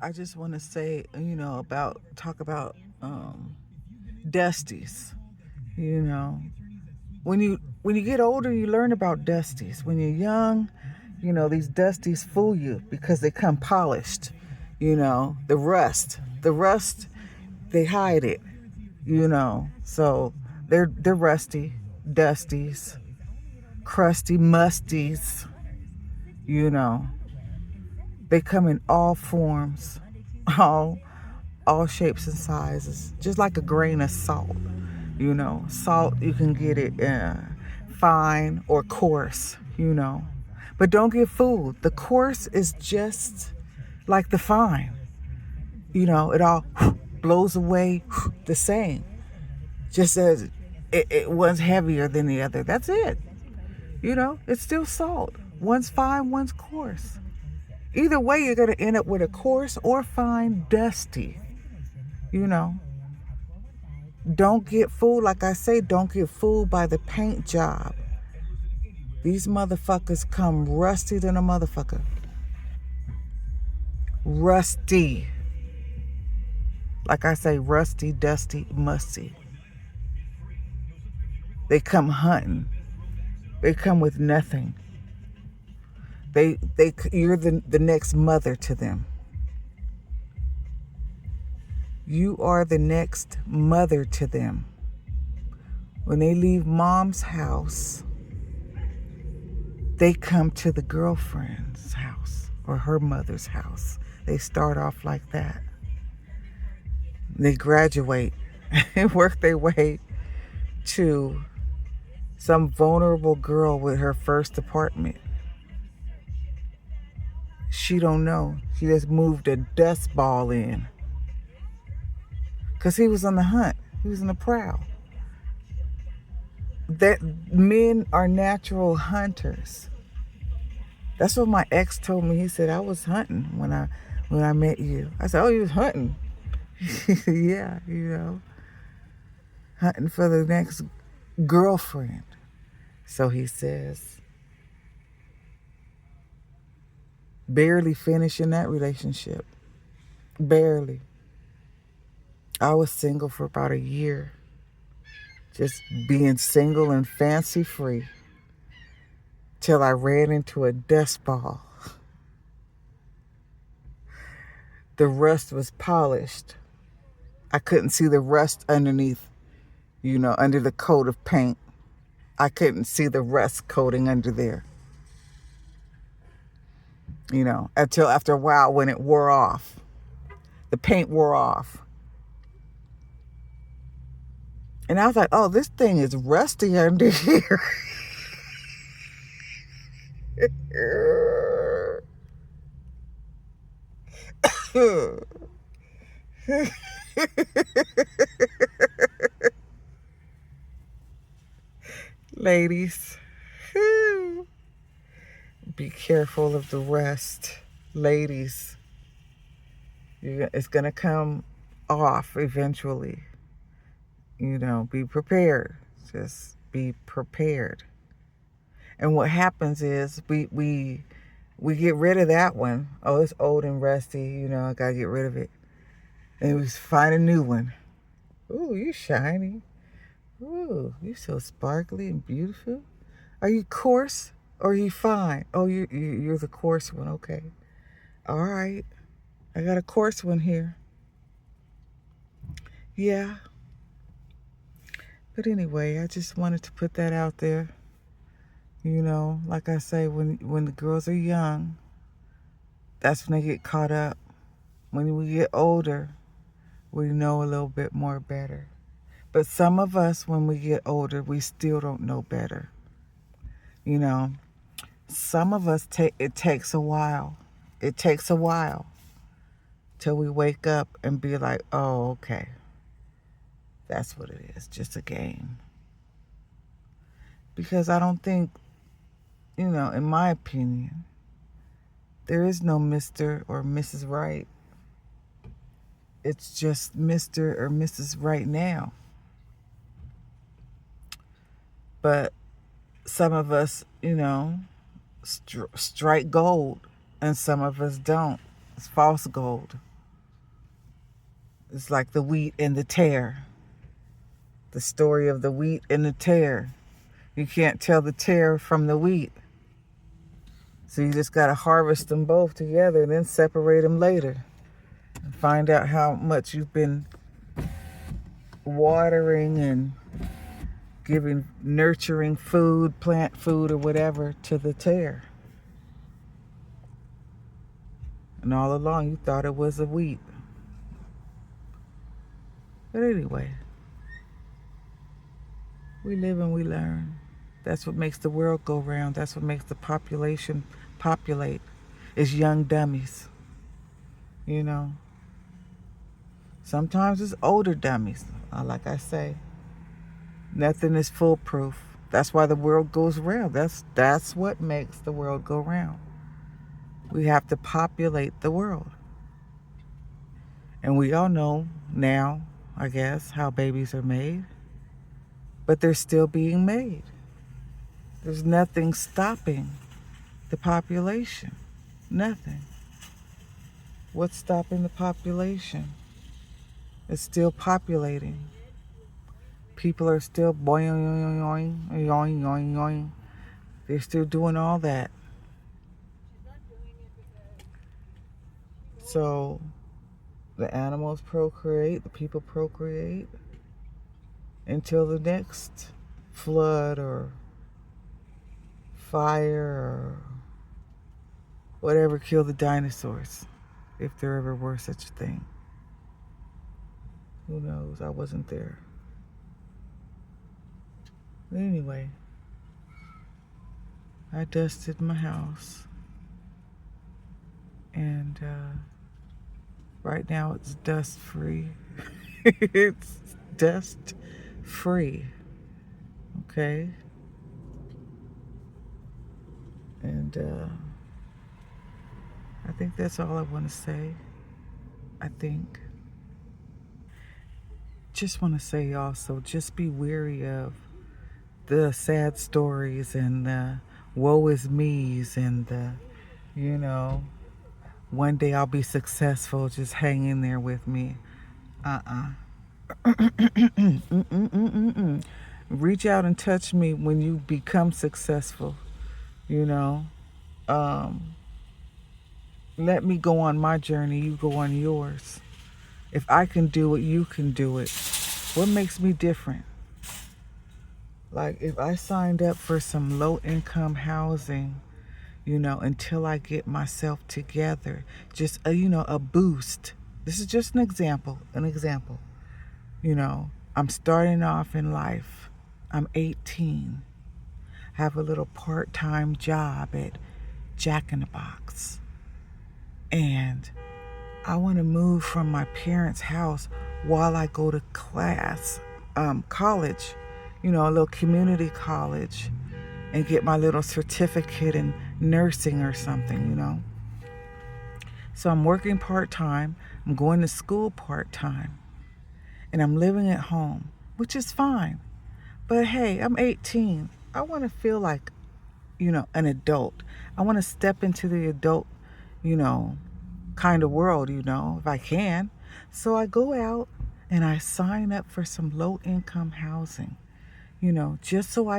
I just want to say, talk about dusties. You know, when you get older, you learn about dusties. When you're young, these dusties fool you because they come polished. The rust, they hide it. So they're rusty, dusties, crusty, musties. You know, they come in all forms, all all shapes and sizes, just like a grain of salt. Salt, you can get it fine or coarse. But don't get fooled. The coarse is just like the fine. It all blows away the same, just as one's heavier than the other. That's it. It's still salt. One's fine, one's coarse. Either way, you're going to end up with a coarse or fine dusty. You know, don't get fooled. Like I say, don't get fooled by the paint job. These motherfuckers come rusty than a motherfucker. Rusty. Like I say, rusty, dusty, musty. They come hunting. They come with nothing. You're the next mother to them. You are the next mother to them. When they leave mom's house, they come to the girlfriend's house or her mother's house. They start off like that. They graduate and work their way to some vulnerable girl with her first apartment. She don't know. She just moved a dust ball in. Because he was on the hunt. He was on the prowl. That men are natural hunters. That's what my ex told me. He said, I was hunting when I met you. I said, oh, you was hunting. Yeah, hunting for the next girlfriend. So he says, barely finishing that relationship. Barely. I was single for about a year. Just being single and fancy free. Till I ran into a dust ball. The rust was polished. I couldn't see the rust underneath, under the coat of paint. I couldn't see the rust coating under there. Until after a while when it wore off. The paint wore off. And I was like, oh, this thing is rusty under here. Ladies, be careful of the rust. Ladies, it's going to come off eventually. Be prepared. Just be prepared. And what happens is we get rid of that one. Oh, it's old and rusty. I got to get rid of it. And we find a new one. Ooh, you shiny. Ooh, you so sparkly and beautiful. Are you coarse or are you fine? Oh, you're the coarse one. Okay. All right. I got a coarse one here. Yeah. But anyway, I just wanted to put that out there. Like I say, when the girls are young, that's when they get caught up. When we get older, we know a little bit more better. But some of us, when we get older, we still don't know better. Some of us, it takes a while. It takes a while till we wake up and be like, oh, okay. That's what it is, just a game. Because I don't think, in my opinion, there is no Mr. or Mrs. Right. It's just Mr. or Mrs. Right now. But some of us, strike gold and some of us don't. It's false gold. It's like the wheat and the tare. The story of the wheat and the tare. You can't tell the tare from the wheat. So you just got to harvest them both together and then separate them later. And find out how much you've been watering and giving nurturing food, plant food or whatever to the tare. And all along you thought it was a wheat. But anyway, we live and we learn. That's what makes the world go round. That's what makes the population populate, is young dummies. You know. Sometimes it's older dummies. Like I say, nothing is foolproof. That's why the world goes round. That's what makes the world go round. We have to populate the world. And we all know now, I guess, how babies are made. But they're still being made. There's nothing stopping the population. Nothing. What's stopping the population? It's still populating. People are still boing, yoing, yoing, yoing, yoing. They're still doing all that. So the animals procreate, the people procreate until the next flood or fire or whatever killed the dinosaurs, if there ever were such a thing. Who knows? I wasn't there. But anyway, I dusted my house, and right now it's dust free. It's dust free. Okay? And I think that's all I want to say. I think. Just want to say also, just be wary of the sad stories and the woe is me's and the, you know, one day I'll be successful, just hang in there with me. Reach out and touch me when you become successful, you know. Let me go on my journey, you go on yours. If I can do it, you can do it. What makes me different? Like if I signed up for some low income housing, you know, until I get myself together, just a boost. This is just an example. You know, I'm starting off in life. I'm 18. Have a little part-time job at Jack in the Box. And I want to move from my parents' house while I go to class, college, you know, a little community college, and get my little certificate in nursing or something, you know. So I'm working part-time, I'm going to school part-time, and I'm living at home, which is fine. But hey, I'm 18. I want to feel like, you know, an adult. I want to step into the adult, you know, kind of world, you know, if I can. So I go out and I sign up for some low-income housing, you know, just so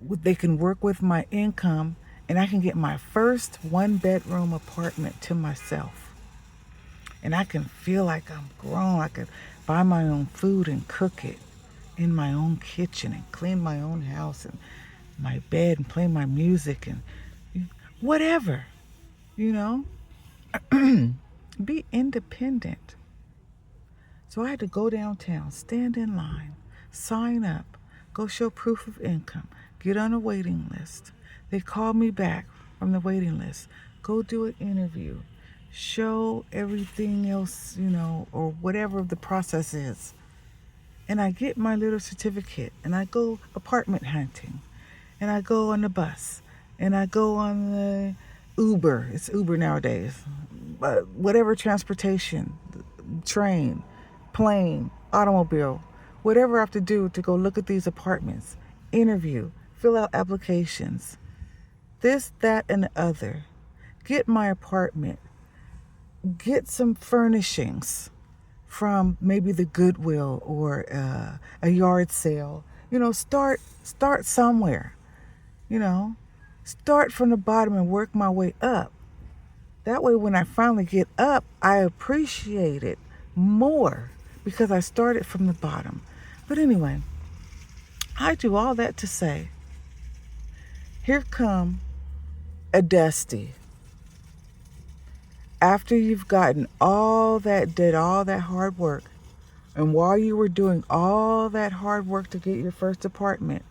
they can work with my income and I can get my first one-bedroom apartment to myself. And I can feel like I'm grown. I can buy my own food and cook it in my own kitchen and clean my own house and my bed and play my music and whatever, you know. Be independent. So I had to go downtown, stand in line, sign up, go show proof of income, get on a waiting list. They called me back from the waiting list, go do an interview, show everything else, you know, or whatever the process is. And I get my little certificate and I go apartment hunting and I go on the bus and I go on the Uber. It's Uber nowadays. But whatever transportation, train, plane, automobile, whatever I have to do to go look at these apartments, interview, fill out applications, this, that, and the other. Get my apartment, get some furnishings from maybe the Goodwill or a yard sale. Start somewhere. Start from the bottom and work my way up. That way, when I finally get up, I appreciate it more because I started from the bottom. But anyway, I do all that to say, here come a Dusty. After you've did all that hard work, and while you were doing all that hard work to get your first apartment,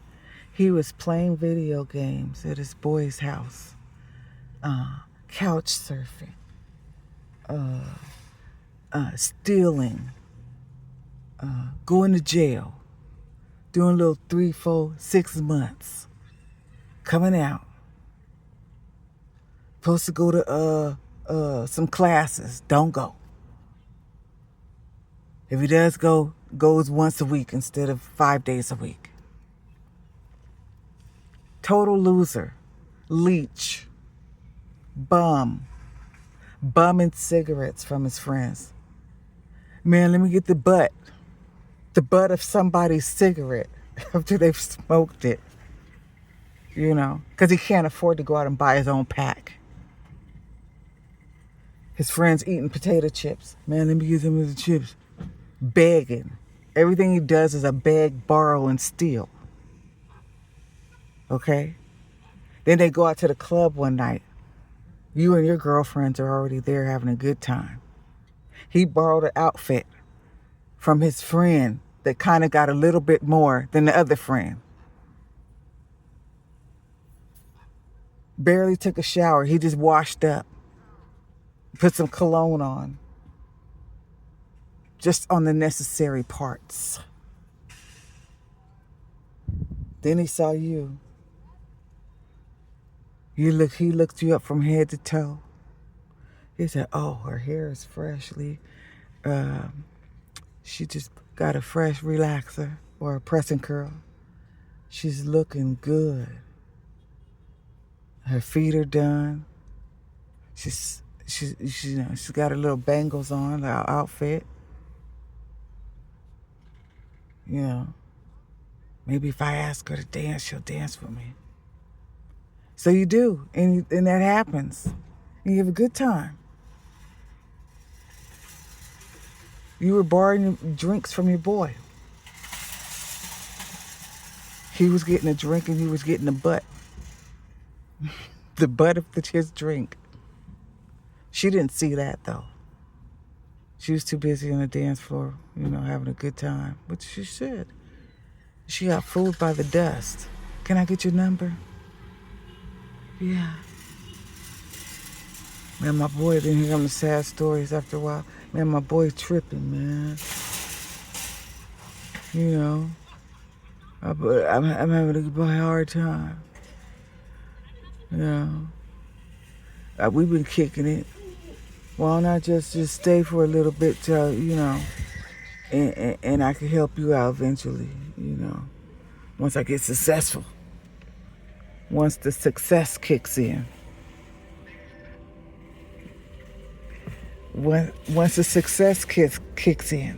he was playing video games at his boy's house, couch surfing, stealing, going to jail, doing a little 3, 4, 6 months, coming out. Supposed to go to some classes, don't go. If he does go, goes once a week instead of 5 days a week. Total loser, leech, bum, bumming cigarettes from his friends. Man, let me get the butt of somebody's cigarette after they've smoked it, because he can't afford to go out and buy his own pack. His friends eating potato chips. Man, let me get some of the chips. Begging. Everything he does is a beg, borrow, and steal. Okay? Then they go out to the club one night. You and your girlfriends are already there having a good time. He borrowed an outfit from his friend that kind of got a little bit more than the other friend. Barely took a shower. He just washed up. Put some cologne on. Just on the necessary parts. Then he saw you. He looked you up from head to toe. He said, "Oh, her hair is freshly. She just got a fresh relaxer or a pressing curl. She's looking good. Her feet are done. She's got her little bangles on, her outfit. Maybe if I ask her to dance, she'll dance with me." So you do, and that happens. And you have a good time. You were borrowing drinks from your boy. He was getting a drink and you was getting a butt. The butt of his drink. She didn't see that though. She was too busy on the dance floor, having a good time. But she should. She got fooled by the dust. Can I get your number? Yeah. Man, my boy, then here come the sad stories after a while. Man, my boy tripping, man. I'm having a hard time. We've been kicking it. Why not just stay for a little bit till, and I can help you out eventually, once I get successful. Once the success kicks in. Once the success kicks in.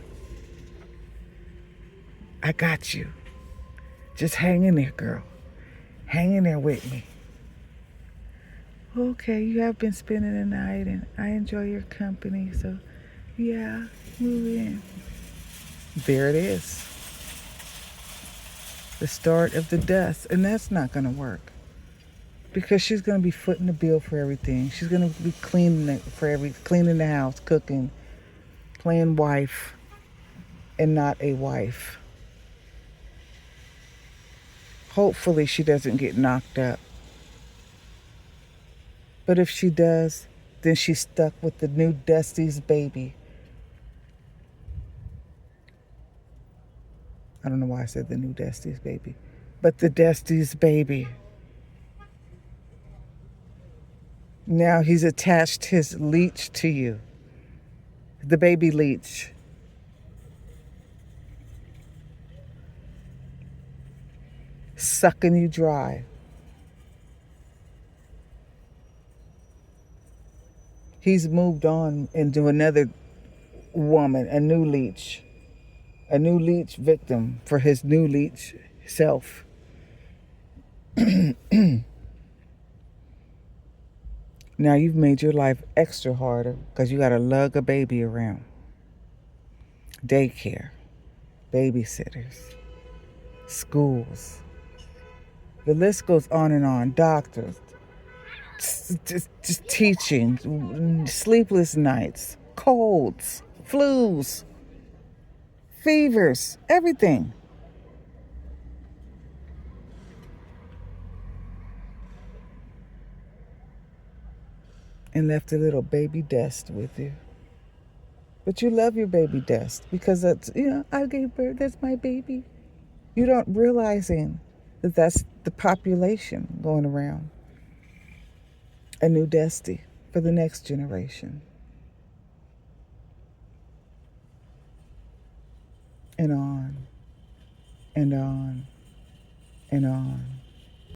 I got you. Just hang in there, girl. Hang in there with me. Okay, you have been spending the night and I enjoy your company, so yeah, move in. There it is. The start of the dust. And that's not going to work. Because she's going to be footing the bill for everything. She's going to be cleaning the house, cooking, playing wife, and not a wife. Hopefully she doesn't get knocked up. But if she does, then she's stuck with the new Dusty's baby. I don't know why I said the new Dusty's baby. But the Dusty's baby. Now he's attached his leech to you. The baby leech. Sucking you dry. He's moved on into another woman, a new leech victim for his new leech self. Now you've made your life extra harder because you got to lug a baby around. Daycare, babysitters, schools. The list goes on and on. Doctors, just teaching, sleepless nights, colds, flus, fevers, everything. And left a little baby dust with you. But you love your baby dust because that's, I gave birth, that's my baby. You don't realizing that that's the population going around. A new dusty for the next generation. And on and on and on.